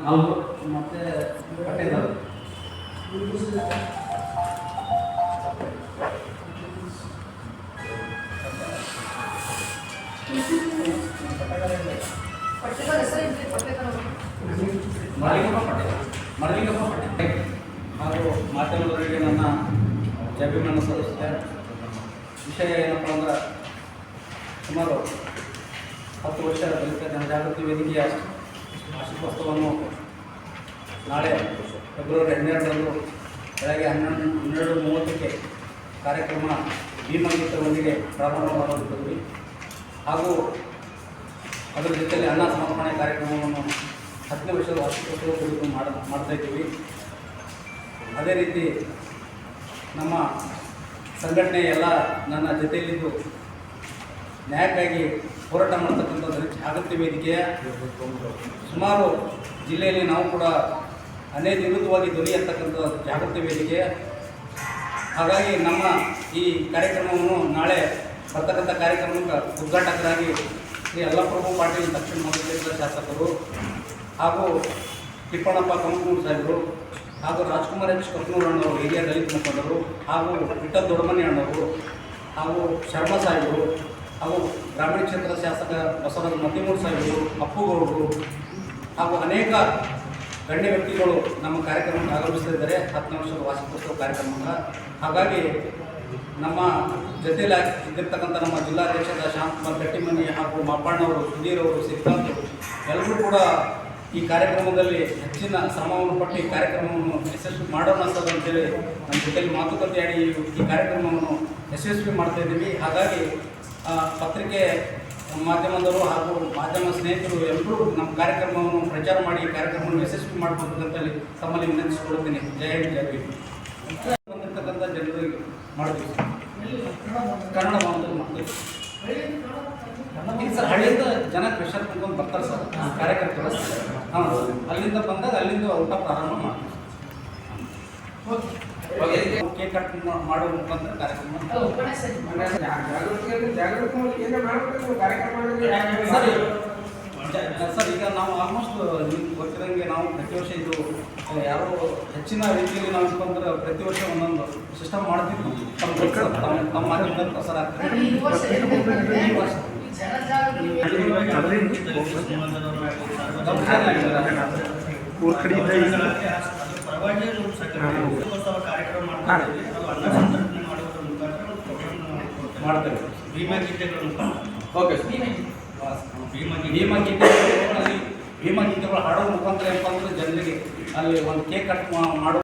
ಹೌದು ಮತ್ತೆ ಪಟ್ಟೇದಾರ್ ಮರಲಿಂಗಪ್ಪ ಪಟ್ಟೆ ಹಾಗೂ ಮಾಧ್ಯಮದವರಿಗೆ ನನ್ನ ಅಭಿಮಾನ ಸಲ್ಲಿಸುತ್ತೆ. ವಿಷಯ ಏನಪ್ಪ ಅಂದ್ರೆ ಸುಮಾರು 10 ವರ್ಷದ ದಲಿತ ಜನಜಾಗೃತಿ ವೇದಿಕೆಯ ವಾರ್ಷಿಕೋತ್ಸವವನ್ನು ನಾಳೆ ಫೆಬ್ರವರಿ 12ರಂದು ಬೆಳಗ್ಗೆ 12:30ಕ್ಕೆ ಕಾರ್ಯಕ್ರಮ ಭೀಮಗೀತದೊಂದಿಗೆ ಪ್ರಾರಂಭ ಮಾಡುತ್ತಿದ್ದೀವಿ. ಹಾಗೂ ಅದರ ಜೊತೆಯಲ್ಲಿ ಅನ್ನ ಸಮರ್ಪಣೆ ಕಾರ್ಯಕ್ರಮವನ್ನು 10ನೇ ವರ್ಷದ ವಾರ್ಷಿಕೋತ್ಸವ ಕುರಿತು ಮಾಡ್ತಾಯಿದ್ದೀವಿ. ಅದೇ ರೀತಿ ನಮ್ಮ ಸಂಘಟನೆ ಎಲ್ಲ ನನ್ನ ಜೊತೆಯಲ್ಲಿದ್ದು ನ್ಯಾಯಕ್ಕಾಗಿ ಹೋರಾಟ ಮಾಡ್ತಕ್ಕಂಥ ದಲಿತ ಜಾಗೃತಿ ವೇದಿಕೆಯ ಸುಮಾರು ಜಿಲ್ಲೆಯಲ್ಲಿ ನಾವು ಕೂಡ ಅನೇಕ ವಿರುದ್ಧವಾಗಿ ಧ್ವನಿ ಎತ್ತಕ್ಕಂಥ ಜಾಗೃತಿ ವೇದಿಕೆ. ಹಾಗಾಗಿ ನಮ್ಮ ಈ ಕಾರ್ಯಕ್ರಮವನ್ನು ನಾಳೆ ಬರ್ತಕ್ಕಂಥ ಕಾರ್ಯಕ್ರಮಕ್ಕೆ ಉದ್ಘಾಟಕರಾಗಿ ಶ್ರೀ ಯಲ್ಲಪ್ರಭು ಪಾಟೀಲ್ ದಕ್ಷಿಣ ಮತಕ್ಷೇತ್ರದ ಶಾಸಕರು ಹಾಗೂ ತಿಪ್ಪಣ್ಣಪ್ಪ ಕಮಕೂರು ಸಾಹೇಬರು ಹಾಗೂ ರಾಜ್ಕುಮಾರ್ ಎಚ್ ಕಪ್ನೂರು ಅಣ್ಣವರು ಹಿರಿಯ ದಲಿತ ಮುಖಂಡರು ಹಾಗೂ ವಿಠಲ್ ದೊಡ್ಡಮನಿ ಅಣ್ಣವರು ಹಾಗೂ ಶರ್ಮಾ ಸಾಹೇಬರು ಹಾಗೂ ಗ್ರಾಮೀಣ ಕ್ಷೇತ್ರದ ಶಾಸಕ ಬಸವರಾಜ ಮತ್ತಿಮೂರು ಸಾಹೇಬರು ಅಪ್ಪುಗೌಡರು ಹಾಗೂ ಅನೇಕ ಗಣ್ಯ ವ್ಯಕ್ತಿಗಳು ನಮ್ಮ ಕಾರ್ಯಕ್ರಮಕ್ಕೆ ಆಗಮಿಸ್ತಿದ್ದಾರೆ 10ನೇ ವರ್ಷದ ವಾರ್ಷಿಕೋತ್ಸವ ಕಾರ್ಯಕ್ರಮಕ್ಕೆ. ಹಾಗಾಗಿ ನಮ್ಮ ಜೊತೆಯಲ್ಲಿ ಇದ್ದಿರ್ತಕ್ಕಂಥ ನಮ್ಮ ಜಿಲ್ಲಾಧ್ಯಕ್ಷರಾದ ಶಾಂತಕುಮಾರ್ ಗಟ್ಟಿಮನಿ ಹಾಗೂ ಮಾಪಣ್ಣವರು ಸುಧೀರ್ ಅವರು ಶ್ರೀಕಾಂತ್ ಎಲ್ಲರೂ ಕೂಡ ಈ ಕಾರ್ಯಕ್ರಮದಲ್ಲಿ ಹೆಚ್ಚಿನ ಶ್ರಮವನ್ನು ಪಟ್ಟು ಈ ಕಾರ್ಯಕ್ರಮವನ್ನು ಯಶಸ್ವಿ ಮಾಡೋಣ ಸರ್ ಅಂತೇಳಿ ನಮ್ಮ ಜೊತೆಯಲ್ಲಿ ಮಾತುಕತೆಯಾಡಿ ಈ ಕಾರ್ಯಕ್ರಮವನ್ನು ಯಶಸ್ವಿ ಮಾಡ್ತಾಯಿದ್ದೀವಿ. ಹಾಗಾಗಿ ಪತ್ರಿಕೆ ಮಾಧ್ಯಮದವರು ಹಾಗೂ ಮಾಧ್ಯಮ ಸ್ನೇಹಿತರು ಎಲ್ಲರೂ ನಮ್ಮ ಕಾರ್ಯಕ್ರಮವನ್ನು ಪ್ರಚಾರ ಮಾಡಿ ಈ ಕಾರ್ಯಕ್ರಮವನ್ನು ಯಶಸ್ವಿ ಮಾಡಬೇಕಂತೇಳಿ ತಮ್ಮಲ್ಲಿ ವಿನಂತಿಸಿಕೊಳ್ಳುತ್ತೇನೆ. ಜಯ ಹಿಂದ್ ಜಯ ಭೀಮ್. ಬಂದಿರ್ತಕ್ಕಂಥ ಜನರಿಗೆ ಮಾಡ್ತೀವಿ ಕನ್ನಡ ಮಾಡ್ತೀವಿ ಸರ್. ಹಳ್ಳಿಯಿಂದ ಜನ ಪ್ರೆಷರ್ ತಗೊಂಡು ಬರ್ತಾರೆ ಸರ್ ಕಾರ್ಯಕರ್ತರು. ಹಾಂ, ಅಲ್ಲಿಂದ ಬಂದಾಗ ಅಲ್ಲಿಂದ ಊಟ ಪ್ರಾರಂಭ ಮಾಡ್ತೀವಿ. ಕೇಕ್ ಕಟ್ ಮಾಡೋ ಮುಖಾಂತರ ಕಾರ್ಯಕ್ರಮ ಸರ್. ಈಗ ನಾವು ಆಲ್ಮೋಸ್ಟ್ ನಿಮ್ಗೆ ಗೊತ್ತಿರೋಂಗೆ ನಾವು ಪ್ರತಿ ವರ್ಷ ಇದು ಯಾರೋ ಹೆಚ್ಚಿನ ರೀತಿಯಲ್ಲಿ ನಾವು ಇಟ್ಕೊಂಡ್ರೆ ಪ್ರತಿ ವರ್ಷ ಒಂದೊಂದು ಸಿಸ್ಟಮ್ ಮಾಡ್ತೀವಿ. ನಮ್ಮ ಮಾಧ್ಯಮದಲ್ಲಿ ಪ್ರಸಾರ ಆಗ್ತದೆ. ಈ ವರ್ಷ ಮಾಡ್ತೇವೆ ಭೀಮಗೀತೆಗಳು ಹಾಡೋ ಮುಖಾಂತರ ಏನಪ್ಪ ಅಂದ್ರೆ ಜನರಿಗೆ ಅಲ್ಲಿ ಒಂದು ಕೇಕ್ ಕಟ್ ಮಾಡೋ